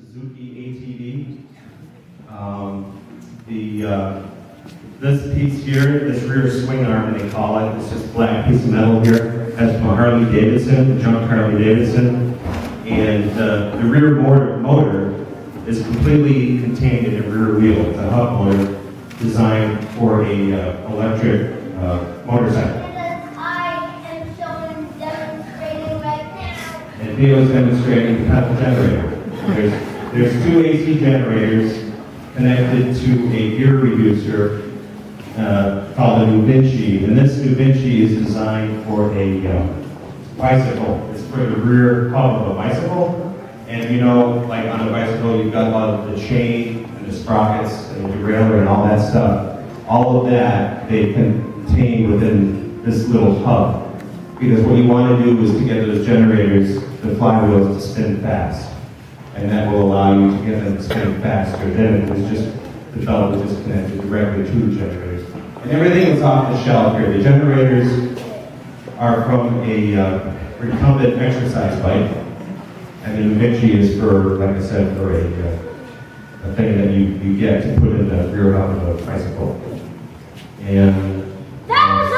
Suzuki ATV. This piece here, this rear swing arm, they call it, it's just a black piece of metal here. That's from a Harley Davidson, junk Harley Davidson. And the rear motor is completely contained in the rear wheel. It's a hub motor designed for a electric motorcycle. I am demonstrating right now. And Theo is demonstrating the pedal generator. There's two AC generators connected to a gear reducer called a NuVinci. And this NuVinci is designed for a bicycle. It's for the rear hub of a bicycle. And you know, like on a bicycle, you've got a lot of the chain and the sprockets and the derailleur and all that stuff. All of that they contain within this little hub. Because what you want to do is to get those generators, the flywheels, to spin fast. And that will allow you to get them to spin faster. Then it was just, the belt was just connected directly to the generators. And everything is off the shelf here. The generators are from a recumbent exercise bike. And the NuVinci is for, like I said, for a thing that you get to put in the rear hub of a bicycle. And that was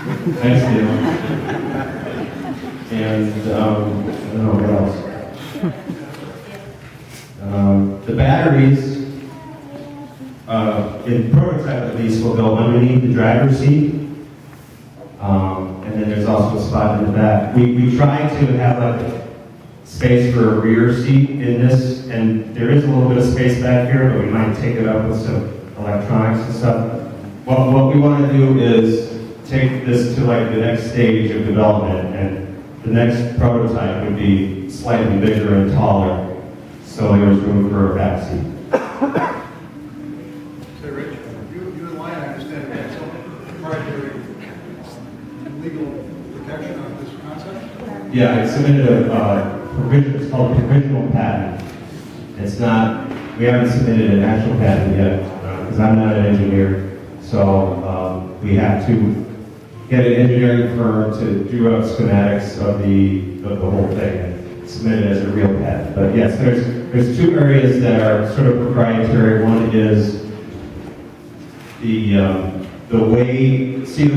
awesome! Thanks, Neil. And I don't know what else. The batteries, in prototype at least, will go underneath the driver's seat. And then there's also a spot in the back. We tried to have like space for a rear seat in this, and there is a little bit of space back here, but we might take it up with some electronics and stuff. What we want to do is take this to like the next stage of development, and the next prototype would be slightly bigger and taller, so there was room for a back seat. Say, Rich, you and Lion, I understand, have some proprietary legal protection on this concept? Yeah, I submitted a provision, it's called a provisional patent. It's not, we haven't submitted an actual patent yet, because I'm not an engineer. So we have to get an engineering firm to do up schematics of the whole thing and submit it as a real patent. But yes, there's two areas that are sort of proprietary. One is the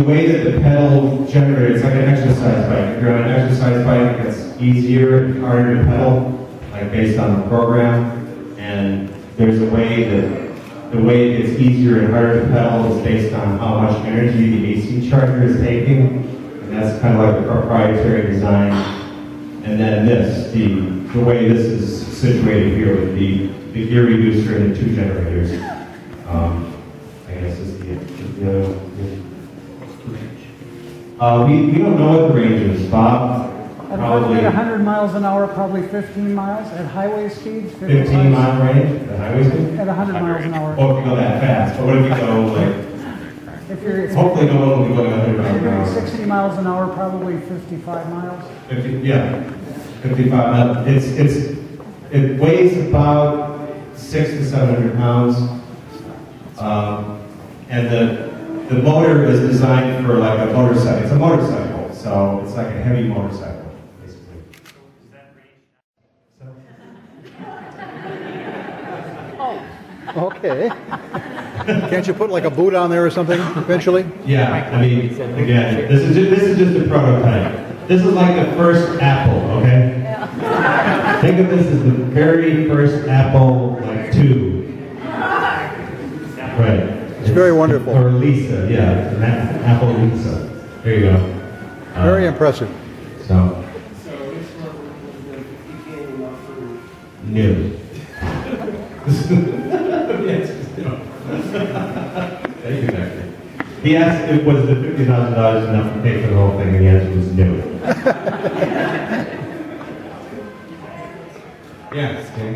way that the pedal generator, it's like an exercise bike. If you're on an exercise bike, it's easier and harder to pedal, like based on the program. And there's a way that the way it gets easier and harder to pedal is based on how much energy the AC charger is taking. And that's kind of like the proprietary design. And then this, the way this is situated here with the gear reducer and the two generators. I guess is the other one. We don't know what the range is, Bob. Probably 100 miles an hour, probably 15 miles at highway speeds. 15 mile range at highway speed? At 100 miles an hour. Oh, if you go that fast. But what if you go like, if you're, hopefully no one will be going 100 miles if an you're hour. 60 miles an hour, probably 55 miles. 50, yeah, 55 miles. It weighs about 600 to 700 pounds. And the motor is designed for like a motorcycle. It's a motorcycle, so it's like a heavy motorcycle. Okay. Can't you put like a boot on there or something eventually? Yeah, I mean, again, this is just a prototype. This is like the first Apple, okay? Yeah. Think of this as the very first Apple, like, II. Right. It's very wonderful. Or Lisa, yeah, Apple Lisa. There you go. Very impressive. So new. Thank you, Doctor. He asked if was the $50,000 enough to pay for the whole thing, and the answer was no. Yes, okay.